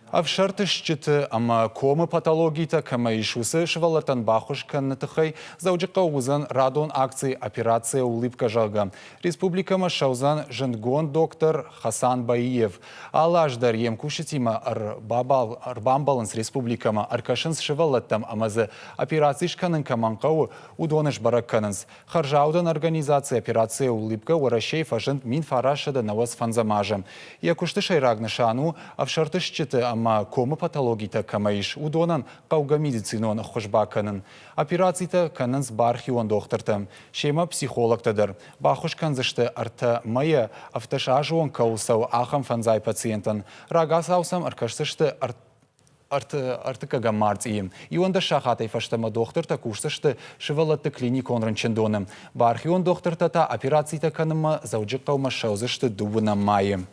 Авшартышчыты ама комы патологита камаишусы швалатан бахушкан натыхай зауджика узан радон акции операция улыбка жага. Республикама шаузан жендгон доктор Хасан Баиев. Алаждар емкушитима арбамбаланс республикама аркашынс швалаттам амазы операциишканын каманкау удоныш баракканынс. Харжаудан организация операция улыбка урашей фажент мин фарашада наваз фанзамажа. Якушты шайрагнышану авшартышчыты ама комы патологита камаиш удонан кауга медицинон хошбаканын. Операцийта канынс бархион докторта. Шема психологтадыр. Бахушканзышты арта мая автошажуон каусау ахам фанзай пациентан. Рагасаусам аркашсышты артыкага марциим. И он да шахатай фаштама докторта курсышты шывалатты клиникон ранчендоным. Бархион докторта та операцийта каныма зауджыкаума шаузышты дубына майым.